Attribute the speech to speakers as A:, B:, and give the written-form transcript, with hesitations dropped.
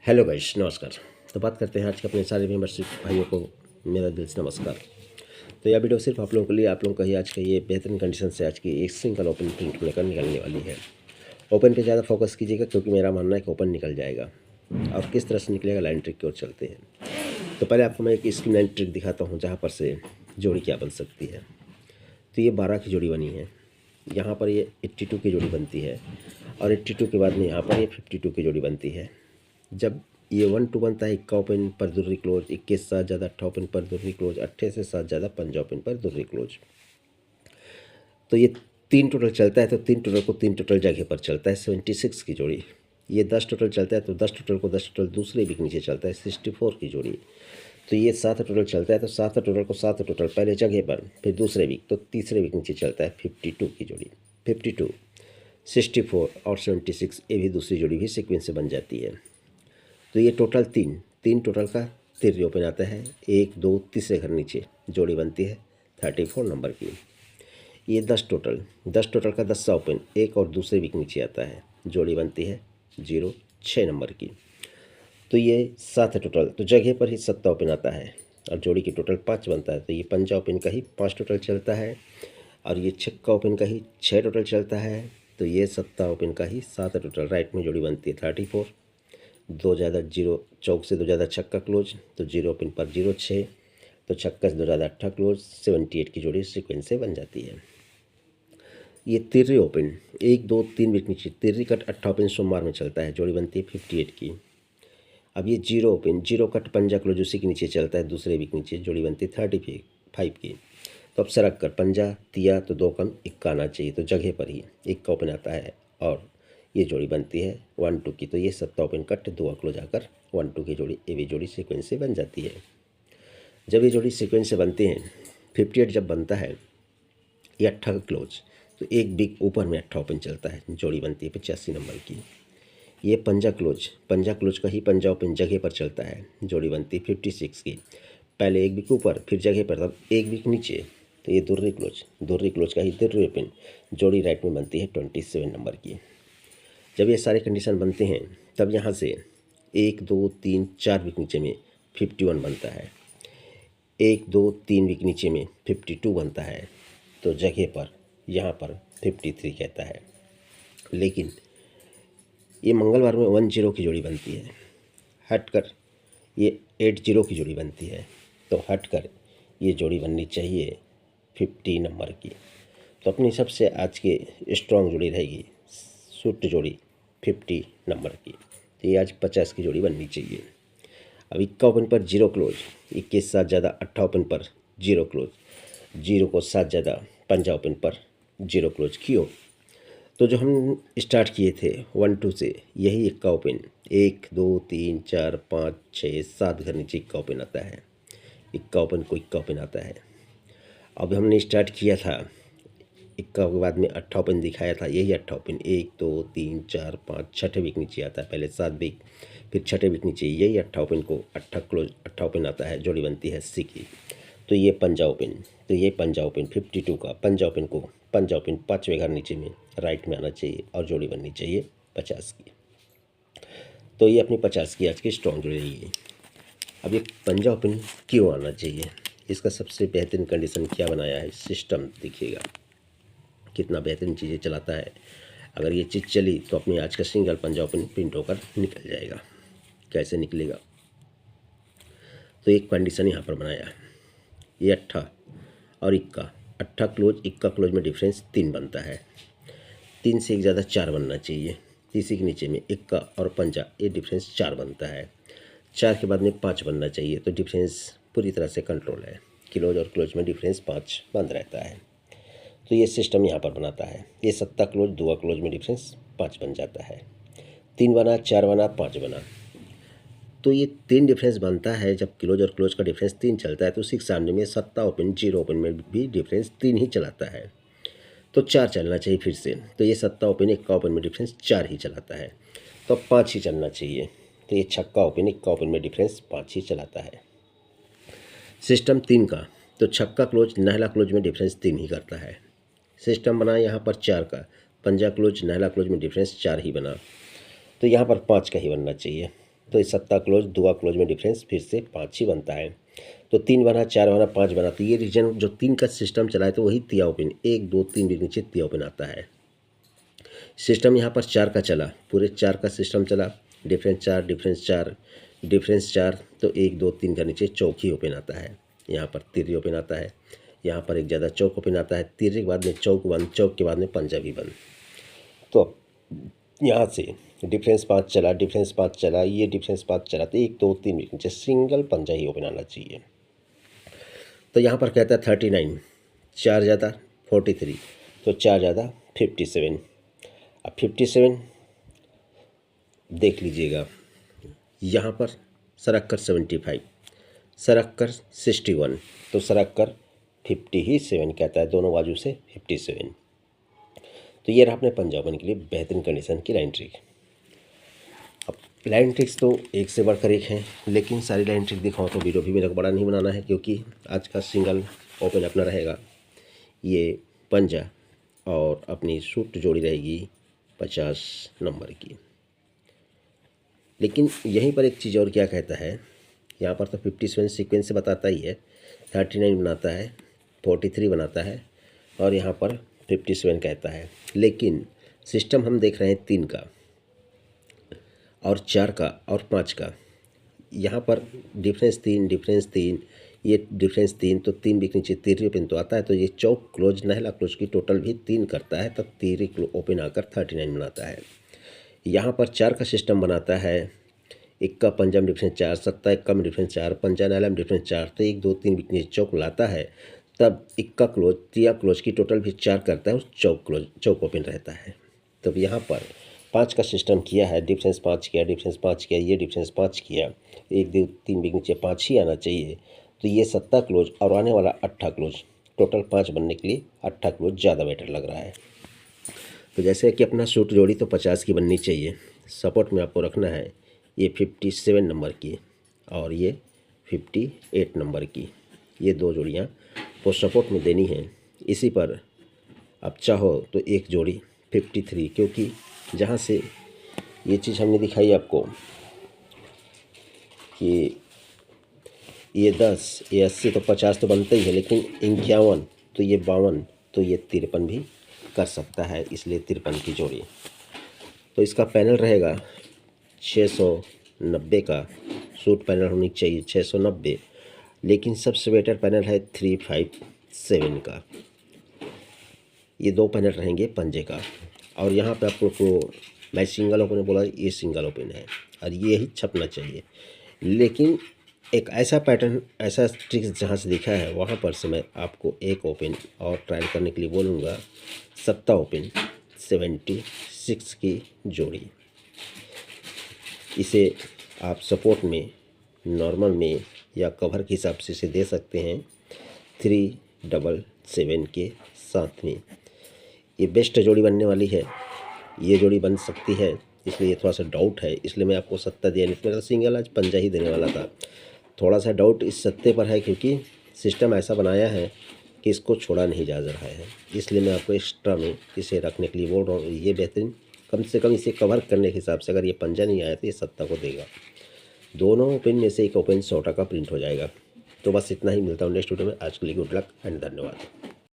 A: Hello guys, नमस्कार। तो बात करते हैं आज के अपने सारे मेंबरशिप भाइयों को मेरा दिल से नमस्कार। तो यह वीडियो सिर्फ आप लोगों के लिए, आप लोगों का ही आज का ये बेहतरीन कंडीशन से आज की एक सिंगल ओपन प्रिंट लेकर निकलने वाली है। ओपन पे ज़्यादा फोकस कीजिएगा क्योंकि मेरा मानना है कि ओपन निकल जाएगा। और किस तरह से निकलेगा, लाइन ट्रिक की ओर चलते हैं। तो पहले आपको मैं एक स्क्रीन लाइन ट्रिक दिखाता हूँ जहाँ पर से जोड़ी क्या बन सकती है। तो ये 12 की जोड़ी बनी है, यहाँ पर ये 82 की जोड़ी बनती है और 82 के बाद में यहाँ पर ये 52 की जोड़ी बनती है। जब ये 1-2 बनता है, इक्का ओपन पर दुर्री क्लोज, 21 से ज़्यादा अट्ठा ओपन पर दुर्री क्लोज, 28 से ज़्यादा पंजा ओपन पर दुर्री क्लोज। तो ये 3 टोटल चलता है, तो 3 टोटल को 3 टोटल जगह पर चलता है 76 की जोड़ी। ये 10 टोटल चलता है, तो 10 टोटल को 10 टोटल दूसरे भी नीचे चलता है 64 की जोड़ी। तो ये 7 टोटल चलता है, तो 7 टोटल को 7 टोटल पहले जगह पर, फिर दूसरे वीक, तो तीसरे वीक नीचे चलता है 52 की जोड़ी। 52, 64 और 76 ये भी दूसरी जोड़ी भी सीक्वेंस से बन जाती है। तो ये टोटल तीन टोटल का तिर्री ओपन आता है, 1 2 तीसरे घर नीचे जोड़ी बनती है 34 नंबर की। ये 10 टोटल का 10 ओपन एक और दूसरे वीक नीचे आता है, जोड़ी बनती है 06 नंबर की। तो ये 7 टोटल, तो जगह पर ही 7 ओपन आता है और जोड़ी की टोटल 5 बनता है। तो ये पंजा ओपन का ही 5 टोटल चलता है और ये छक्का ओपन का ही 6 टोटल चलता है। तो ये 7 ओपन का ही 7 टोटल, राइट में जोड़ी बनती है 34। 2 ज़्यादा 0, चौक से 2 ज़्यादा छक्का क्लोज, तो 0 ओपन पर 06, तो छक्का से 2 ज़्यादा अट्ठा क्लोज, 78 की जोड़ी सीक्वेंस से बन जाती है। ये तिर्री ओपन 1 2 3 वीक नीचे, तिर्री कट अट्ठा ओपन सोमवार में चलता है, जोड़ी बनती है 58 की। अब ये 0 ओपन 0 कट पंजा क्लोज उसी के नीचे चलता है, दूसरे वीक नीचे, जोड़ी बनती है 35 की। तो अब सरक कर पंजा तिया, तो 2 कम इक्का आना चाहिए, तो जगह पर ही इक्का ओपन आता है और ये जोड़ी बनती है 1-2 की। तो ये 7 ओपन कट 2 क्लोज आकर 1-2 की जोड़ी, ये भी जोड़ी सीक्वेंस से बन जाती है। जब ये जोड़ी सीक्वेंस से बनते हैं, 58 जब बनता है, ये 8 का क्लोज, तो एक बिग ऊपर में 8 ओपन चलता है, जोड़ी बनती है 85 नंबर की। ये पंजा क्लोज का ही पंजा ओपन जगह पर चलता है, जोड़ी बनती है 56 की। पहले एक बिक ऊपर, फिर जगह पर, तब एक बिक नीचे, तो ये दुर्री क्लोज का ही दुर्री ओपन, जोड़ी राइट में बनती है 27 नंबर की। जब ये सारे कंडीशन बनते हैं, तब यहाँ से 1 2 3 4 वीक नीचे में 51 बनता है, 1 2 3 वीक नीचे में 52 बनता है, तो जगह पर यहाँ पर 53 कहता है। लेकिन ये मंगलवार में 10 की जोड़ी बनती है, हटकर ये 80 की जोड़ी बनती है, तो हटकर ये जोड़ी बननी चाहिए 50 नंबर की। तो अपनी सबसे आज की स्ट्रॉन्ग जोड़ी रहेगी सूट जोड़ी 50 नंबर की। तो ये आज 50 की जोड़ी बननी चाहिए। अब इक्का ओपन पर 0 क्लोज, 21 7 ज़्यादा अट्ठा ओपन पर 0 क्लोज, 0 को 7 ज़्यादा पंजा ओपन पर 0 क्लोज क्यों। तो जो हम स्टार्ट किए थे 1-2 से, यही इक्का ओपन 1 2 3 4 5 6 7 घर नीचे इक्का ओपन आता है, इक्का ओपन को इक्का ओपन आता है। अब हमने स्टार्ट किया था इक्का के बाद में अट्ठा ओपन दिखाया था, यही अट्ठा ओपन 1 2 3 4 5 छठे वीक नीचे आता है, पहले 7 वीक, फिर छठे वीक नीचे यही अट्ठा ओपन को अट्ठा ओपन आता है, जोड़ी बनती है 80 की। तो ये पंजा ओपन, तो ये पंजा ओपन 52 का पंजा ओपन को पंजा ओपन 5वें घर नीचे में राइट में आना चाहिए और जोड़ी बननी चाहिए 50 की। तो ये अपनी 50 की आज की स्ट्रॉन्ग जोड़ी रही। अब ये पंजा ओपन क्यों आना चाहिए, इसका सबसे बेहतरीन कंडीशन क्या बनाया है, सिस्टम देखिएगा कितना बेहतरीन चीज़ें चलाता है। अगर ये चीज़ चली तो अपनी आज का सिंगल पंजा ओपन प्रिंट होकर निकल जाएगा। कैसे निकलेगा, तो एक कंडीशन यहाँ पर बनाया, ये अट्ठा और इक्का, अट्ठा क्लोज इक्का क्लोज में डिफरेंस 3 बनता है, 3 से एक ज़्यादा 4 बनना चाहिए, तीसरे के नीचे में इक्का और पंजा, ये डिफरेंस 4 बनता है, 4 के बाद में 5 बनना चाहिए, तो डिफरेंस पूरी तरह से कंट्रोल है, क्लोज और क्लोज में डिफरेंस 5 बंद रहता है। तो ये सिस्टम यहाँ पर बनाता है, ये 7 क्लोज 2 क्लोज में डिफरेंस 5 बन जाता है, 3 बना 4 बना 5 बना, तो ये 3 डिफरेंस बनता है। जब क्लोज और क्लोज का डिफरेंस 3 चलता है, तो उसी के सामने में 7 ओपन 0 ओपन में भी डिफरेंस 3 ही चलाता है, तो 4 चलना चाहिए फिर से। तो ये 7 ओपन इक्का ओपन में डिफरेंस 4 ही चलाता है, तो अब 5 ही चलना चाहिए। तो ये छक्का ओपन इक्का ओपन में डिफरेंस 5 ही चलाता है। सिस्टम 3 का, तो छक्का क्लोज नहला क्लोज में डिफरेंस 3 ही करता है। सिस्टम बना यहाँ पर 4 का, पंजा क्लोज नहला क्लोज में डिफरेंस 4 ही बना, तो यहाँ पर 5 का ही बनना चाहिए। तो इस सत्ता क्लोज दुआ क्लोज में डिफरेंस फिर से 5 ही बनता है। तो 3 बना, 4 बना, 5 बना, तो ये रीजन जो 3 का सिस्टम चला है तो वही तिया ओपन 1 2 3 के नीचे तिया ओपन आता है। सिस्टम यहाँ पर 4 का चला, पूरे 4 का सिस्टम चला, डिफरेंस 4 डिफरेंस 4 डिफरेंस 4, तो 1 2 3 का नीचे चौक ही ओपन आता है। यहाँ पर तिर्री ओपन आता है, यहाँ पर एक ज़्यादा चौक ओपन आता है, तिर्रे के बाद में चौक बंद, चौक के बाद में पंजाबी बंद। तो यहाँ से डिफरेंस 5 चला, डिफरेंस 5 चला, ये डिफरेंस 5 चला, तो 1 2 3 के नीचे सिंगल पंजा ही ओपन आना चाहिए। तो यहाँ पर कहता है 39, 4 ज़्यादा 43, तो 4 ज़्यादा 57। अब 57 देख लीजिएगा, यहाँ पर सरक कर 75, सरक कर 61, तो सरक कर 57 कहता है, दोनों बाजू से 57। तो ये रहा अपने पंजाबन के लिए बेहतरीन कंडीशन की लाइन ट्रिक। अब लाइन ट्रिक्स तो एक से बढ़कर एक हैं, लेकिन सारी लाइन ट्रिक दिखाओ तो वीडियो भी मेरे को बड़ा नहीं बनाना है, क्योंकि आज का सिंगल ओपन अपना रहेगा ये पंजा, और अपनी सूट जोड़ी रहेगी 50 नंबर की। लेकिन यहीं पर एक चीज़ और क्या कहता है, यहाँ पर तो 57 सीक्वेंस से बताता ही है, 39 बनाता है, 43 बनाता है, और यहाँ पर 57 कहता है। लेकिन सिस्टम हम देख रहे हैं 3 का और 4 का और 5 का। यहाँ पर डिफरेंस 3 डिफरेंस 3, ये डिफरेंस 3, तो 3 भी नीचे तिर्री ओपन तो आता है, तो ये चौक क्लोज नहला क्लोज की टोटल भी 3 करता है, तब तिर्री ओपन आकर 39 बनाता है। यहाँ पर 4 का सिस्टम बनाता है, इक्का पंजा में डिफरेंस 4, सत्ता इक्का में डिफरेंस 4, पंजा नाला में डिफरेंस 4, तो 1 2 3 बीच नीचे चौक लाता है, तब इक्का क्लोज तिया क्लोज की टोटल भी 4 करता है, उस चौक क्लोज चौक ओपन रहता है। तब यहाँ पर 5 का सिस्टम किया है, डिफरेंस 5 किया, डिफरेंस 5 किया, ये डिफरेंस 5 किया, 1 2 3 बीच नीचे 5 ही आना चाहिए, तो ये सत्ता क्लोज और आने वाला 8 क्लोज, टोटल 5 बनने के लिए 8 क्लोज ज़्यादा बेटर लग रहा है। तो जैसे कि अपना सूट जोड़ी तो 50 की बननी चाहिए, सपोर्ट में आपको रखना है ये 57 नंबर की और ये 58 नंबर की, ये 2 जोड़ियाँ को सपोर्ट में देनी है। इसी पर आप चाहो तो एक जोड़ी 53, क्योंकि जहाँ से ये चीज़ हमने दिखाई आपको कि ये 10 ये 80 तो 50 तो बनता ही है, लेकिन 51 तो ये 52 तो ये 53 भी कर सकता है, इसलिए 53 की जोड़ी। तो इसका पैनल रहेगा 690 का, सूट पैनल होनी चाहिए 690, लेकिन सबसे बेटर पैनल है 357 का। ये 2 पैनल रहेंगे पंजे का, और यहाँ पे आपको मैं सिंगल ओपन बोला, ये सिंगल ओपन है और ये ही छपना चाहिए। लेकिन एक ऐसा पैटर्न, ऐसा ट्रिक्स जहाँ से दिखा है वहाँ पर से मैं आपको एक ओपन और ट्रायल करने के लिए बोलूँगा, सत्ता ओपन 76 की जोड़ी। इसे आप सपोर्ट में, नॉर्मल में या कवर के हिसाब से इसे दे सकते हैं 377 के साथ में। ये बेस्ट जोड़ी बनने वाली है, ये जोड़ी बन सकती है, इसलिए थोड़ा सा डाउट है, इसलिए मैं आपको सत्ता दिया नहीं, मेरा सिंगल आज पंजा ही देने वाला था। थोड़ा सा डाउट इस सत्ते पर है, क्योंकि सिस्टम ऐसा बनाया है कि इसको छोड़ा नहीं जा रहा है, इसलिए मैं आपको एक्स्ट्रा में इसे रखने के लिए बोल रहा हूँ। ये बेहतरीन, कम से कम इसे कवर करने के हिसाब से अगर ये पंजा नहीं आया तो ये सत्ता को देगा। दोनों ओपन में से एक ओपन 100 का प्रिंट हो जाएगा। तो बस इतना ही, मिलता हूँ नेक्स्ट वीडियो में। आज के लिए गुड लक एंड धन्यवाद।